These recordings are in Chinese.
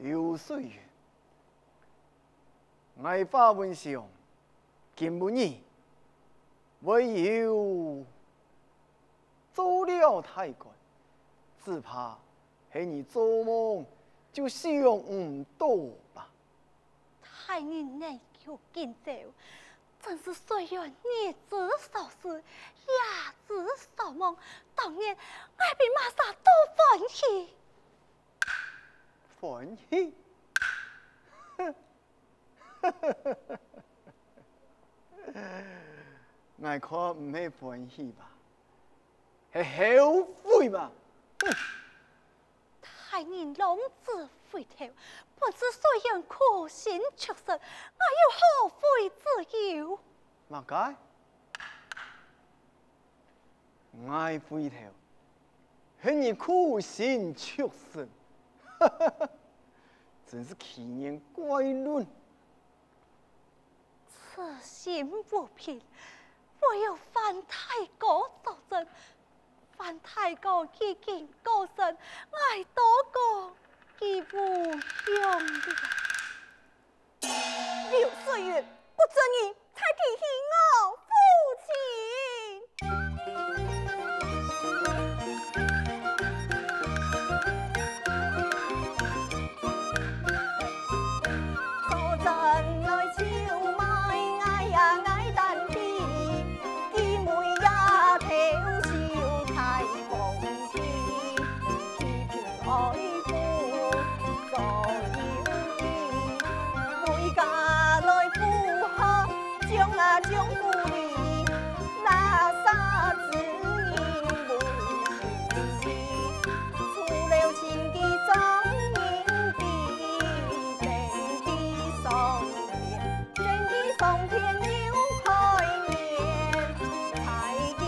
流水月，爱花文上，今不义，唯有做了太官，只怕是你做梦就想唔到吧。太人内求见走，真是虽然日子少时，夜子少梦，当年我比马萨多欢喜。欢喜，我看唔系欢喜吧，系后悔吧。太人浪子回头，本是虽然苦心出身，我又何悔自由？嘛解？爱回头，是你苦心出身。真是奇言怪论。此心不平，唯有范太公作证。范太公已经过身，爱多讲，已不用了。刘岁月，不准你才提起我父亲。将不离，那啥子因为心除了情的张明的真的上天，真的上天又开面，太平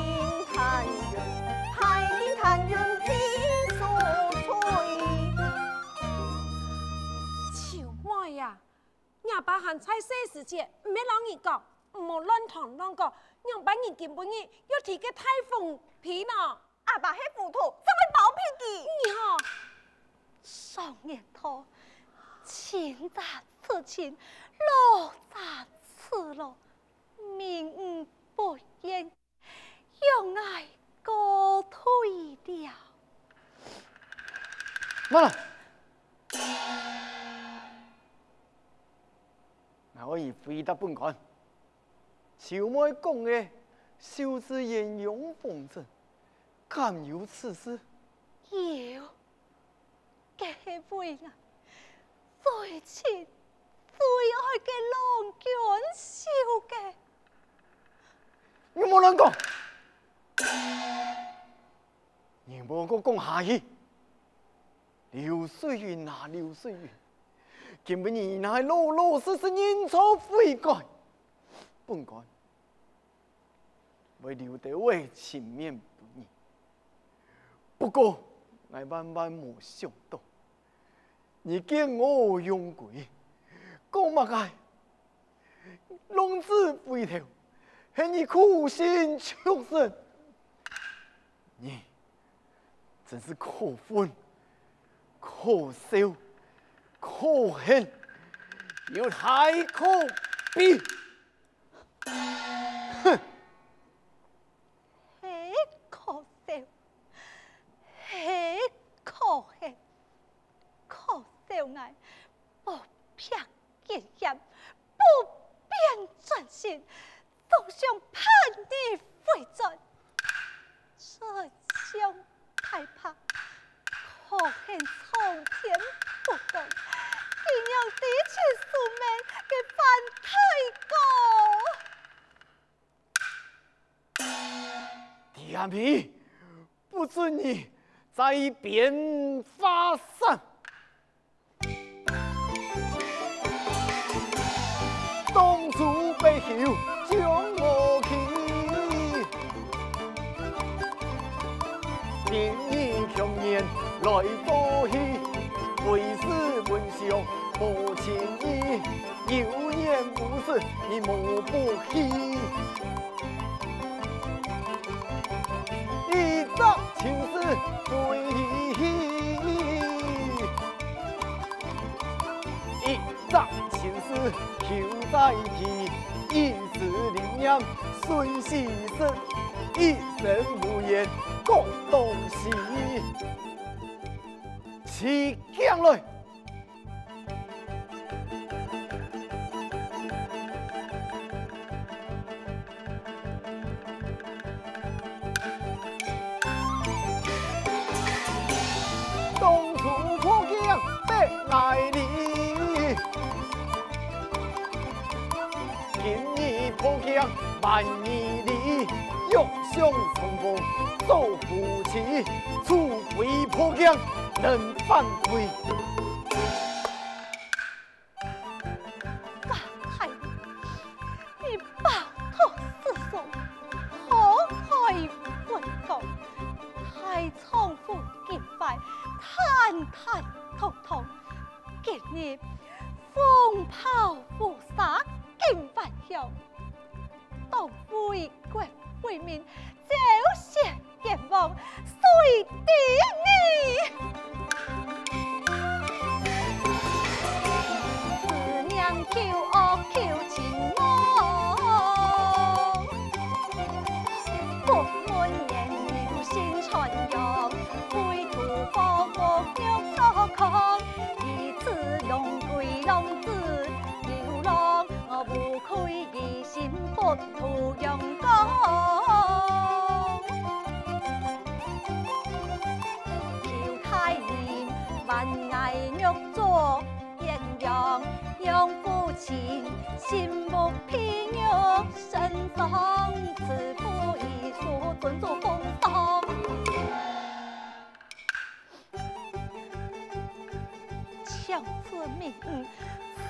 潭云，太平潭云平素翠。秋妹呀，廿八行菜细时节，唔免老你讲。唔好乱谈乱讲，让把人根本日要提个太风皮呢。阿爸迄糊涂，怎会包庇佢？你好，上年头，情杂此情，路杂此路，命运不言，用爱告退掉。妈了，我已回答本官。小妹讲的秀智艳容风尘，敢有此事？有，这位啊，最亲最爱的郎君秀嘅。你莫乱讲，你莫个讲下去。流水云啊流水云，根本你那老老实实认错悔改，本官。为留得我情面不义，不过我万万没想到，你见我用鬼，讲乜嘢？浪子回头，是你苦心出身，你真是可恨、可笑、可恨，又太可悲。哼！可恨，可笑爱，不撇见嫌，不变转心，总想叛逆回转，这想害怕，可恨苍天不公，竟让敌情宿命给范太公。弟阿弥，不准你在边发散。当初背后将我去，年年强年来报喜，为师本相无情义，有年无事你莫不喜。一朝情丝对，求在天，一时灵验随时生，一生无言各东西。起将来！东楚破将被爱你，今日破将万年里，欲相重逢做夫妻，除非破将能反悔。法太，你抱头四手，可开为公，太仓促结拜，坦坦通通。今日风炮覆洒，金发后，当为国为民，走向阎王，随定你。思念求恶求情梦，国门言有心传扬，归途报国有所抗，以此龙归浪子，流浪无愧一心不图阳光。求太年万爱玉作艳阳，养父亲心目偏欲，身上此夫已所尊作风骚。强子命，此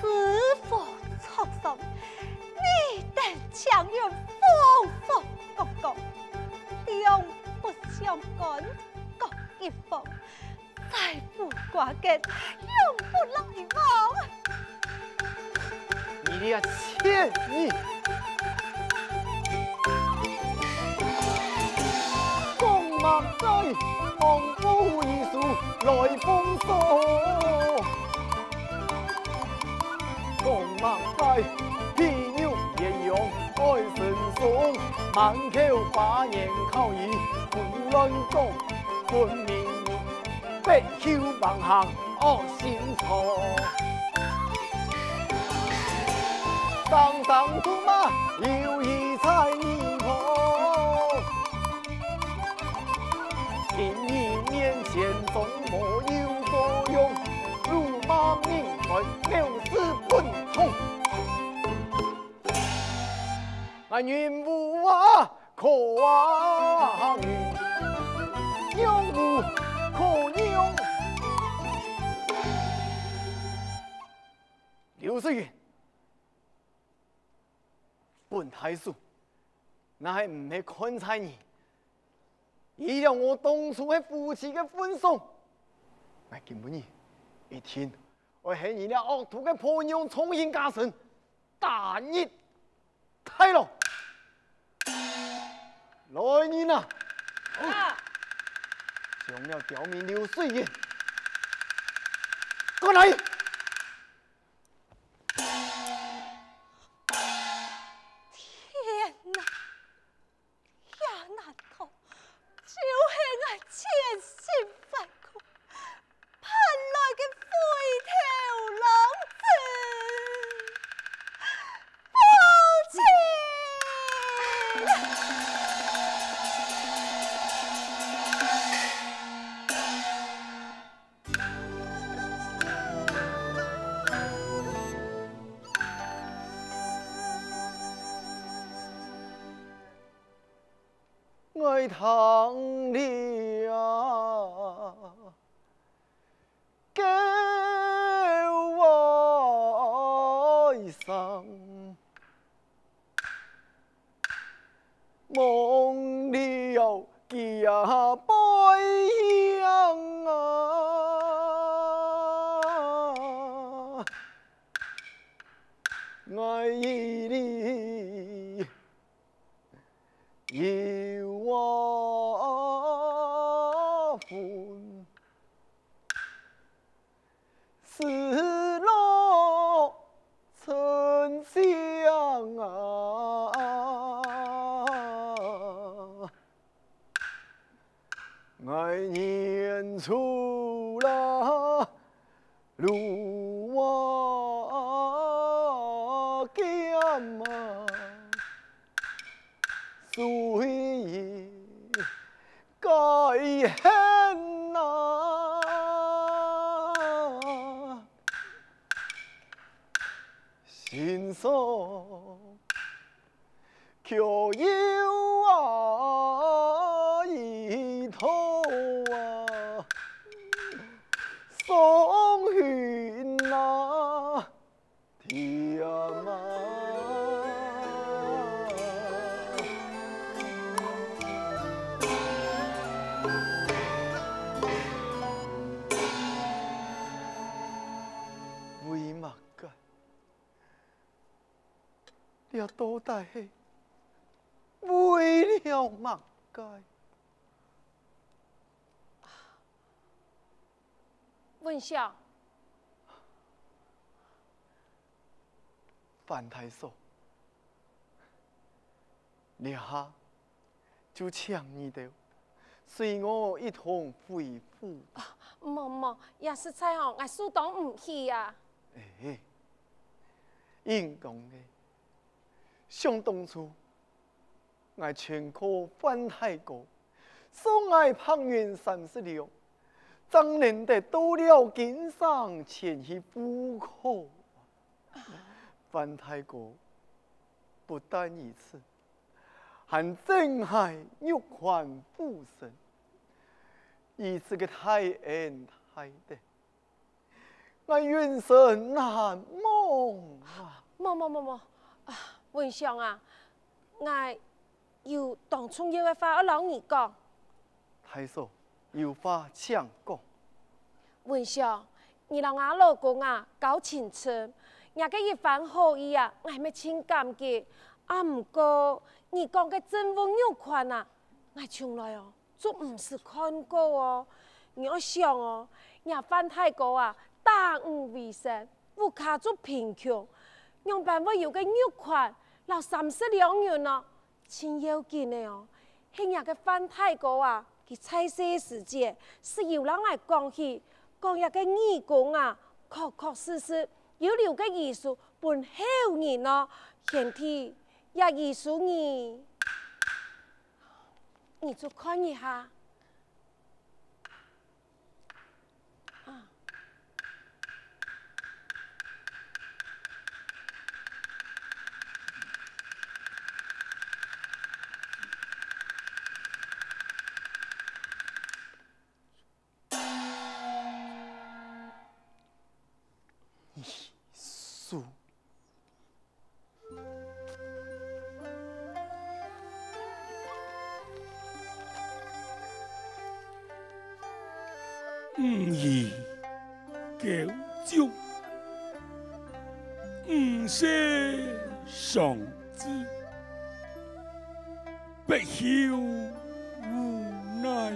佛创伤，你等强人风风公公，两不相干，各一方，再不挂根，永不来往。你俩欠你！公马在，昂夫一书来封锁。公马在，皮肉也用爱神松，满口把言口语胡乱讲，分明白口万行恶心错。上上出马，有一彩泥婆。今日面前总无有作用，辱骂命运，藐视本统。俺云无啊，可啊云，用无可用。刘世元。本太叔，那还唔系看在你，依了我当初系夫妻嘅欢送，我根本一天我喺你俩恶徒嘅破样重新加身，大义太郎，来人啊！将了刁民刘水元过来。爱堂里啊，叫我生，梦里有记啊背影啊，爱你有我分，是落尘丞相啊，爱念出了路我干嘛？所以该恨呐，心上却有一头啊，送云呐天啊！为嘛个？你到底是为了嘛个？文孝，范太守，你哈就请你的，随我一同回府。莫，也是菜吼，我苏当唔去啊。哎，应讲的，想当初，我全靠范太公送我胖元30两，怎能得到了经商前去户口？范太公不但如此，还真还玉环附身，以此个太恩太德，我冤神难忘啊！莫啊，文祥啊，我有当初有嘅话，我老你讲。太守有话请讲。文祥，你让我老公啊搞清楚，人家一番好意啊，我咪真感激。啊，唔过你讲嘅政府有款啊，我从来哦就唔是看过哦。我想哦，人范太公啊，大无为生，不卡住贫穷，用办法有个有款，留30两元哦，真要紧的哦。迄日嘅范太公啊，佢采些时节是要让我讲起，讲一个义工啊，确实有了个艺术本好人哦，现体也艺术你就看一下。书，义九州，世上之，不朽無奈，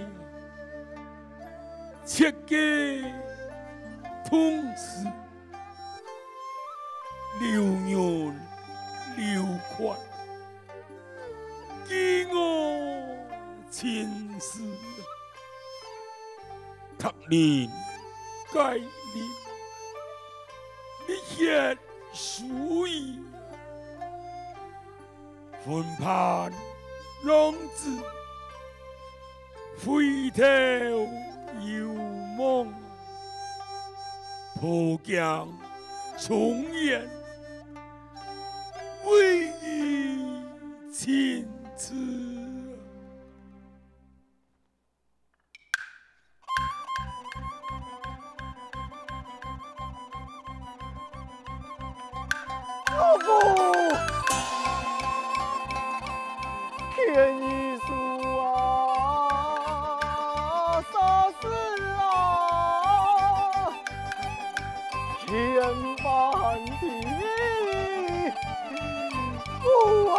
切記通史。流年流款，記我前世，讀年改年，你血屬意，分判浪子，回頭有夢，破鏡重圓。为你亲自，老夫天意书啊，啥事啊，天翻地。啊！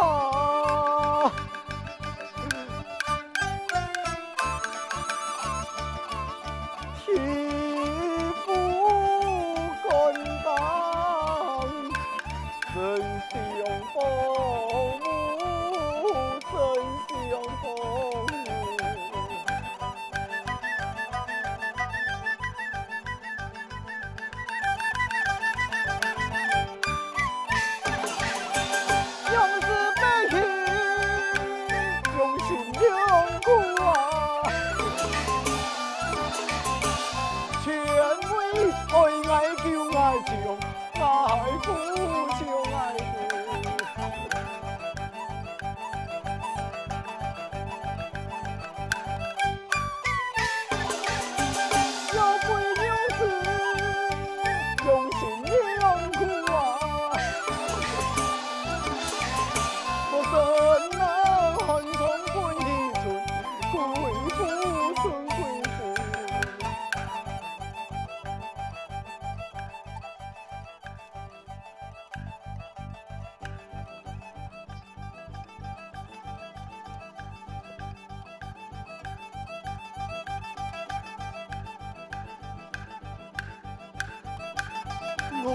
天不敢当，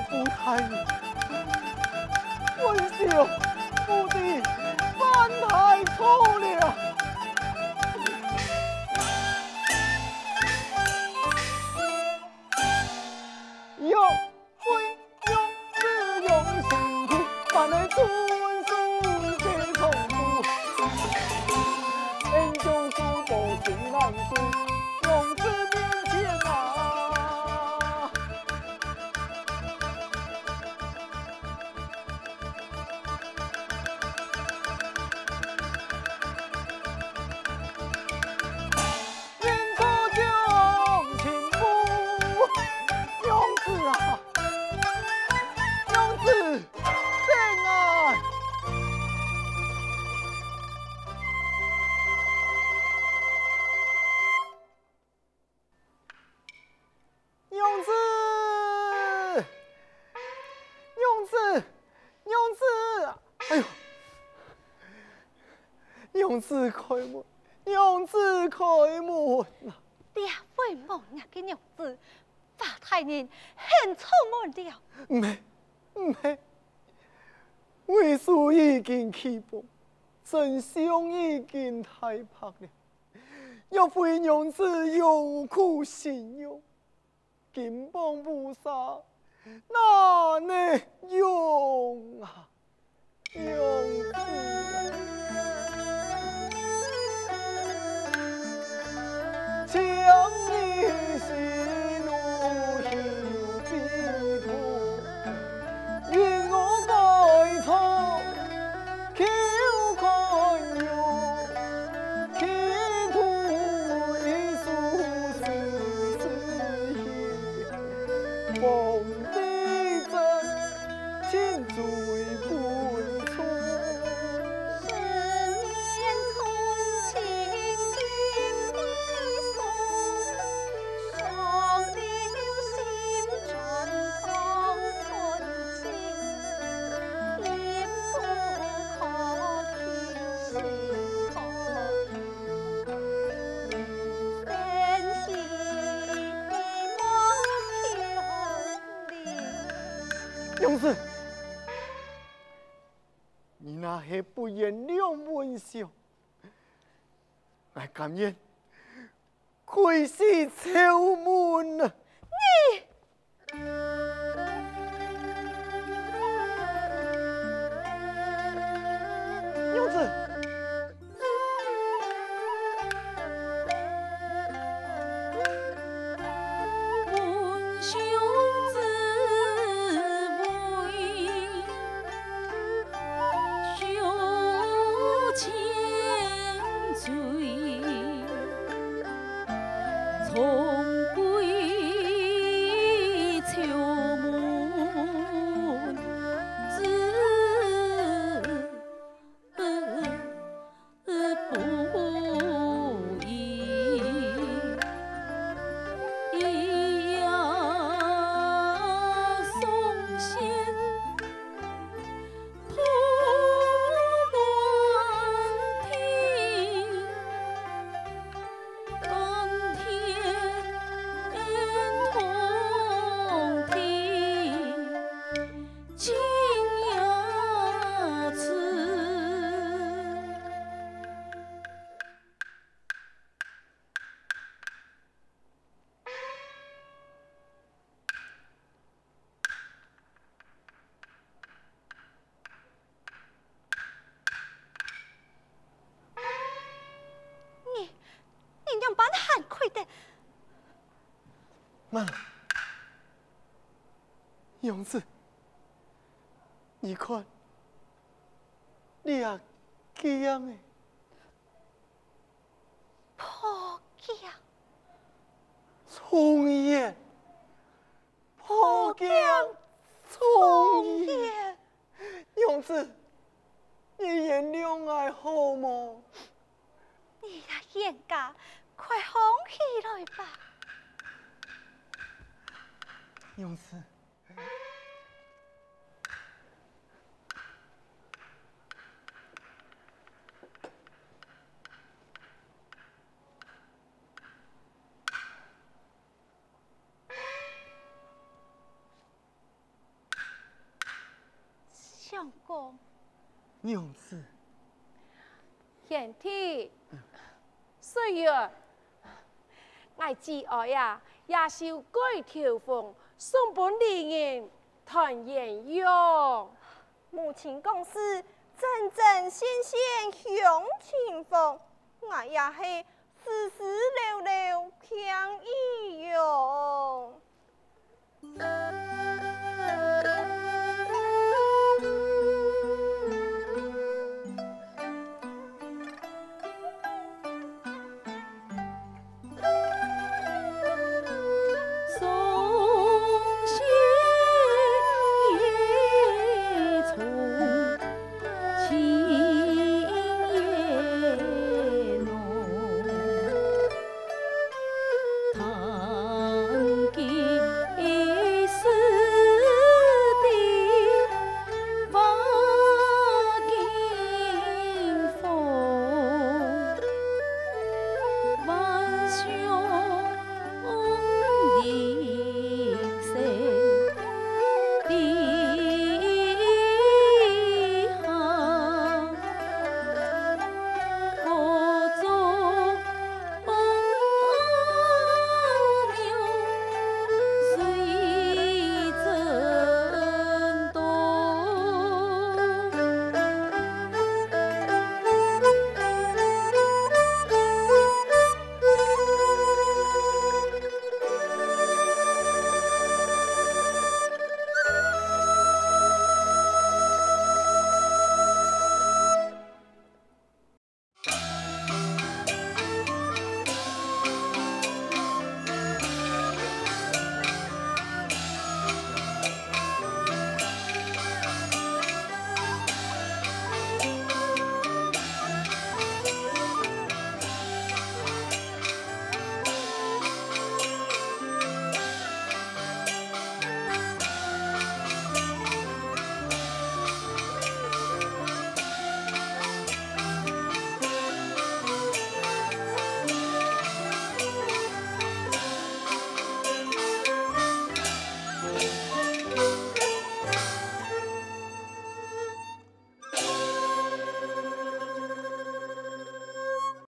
不太明，文秀不敌，犯太错了。有为用自用辛苦，把那尊书皆重复，恩将书报最难书，用字面前啊。人可将情夫，勇子啊，勇子真爱。勇子，勇子，勇子！哎呦，勇子开门，勇子开门啊！爹为梦呀嘅娘子，法太人很出门了。没，为叔已经起步，真相已经太白了。若非娘子有苦心忧，金榜不杀，哪能用啊？用子啊！将你喜怒休悲痛，因我改错，求宽容，企图一诉丝丝风地真，请追本错。勇子，你那是不原谅文秀，俺甘愿亏死丑门啊！勇子。慢了，勇子，你看，你也这样哎，破镜重演，破镜重演，勇子，你原谅我好吗？你呀，严家，快放起来吧。勇子，样讲？娘子，贤弟，岁月，我姊爱呀，也受改条风，送本离人团圆用。母亲讲是真真鲜鲜享清风，我也是时时流流强意哟。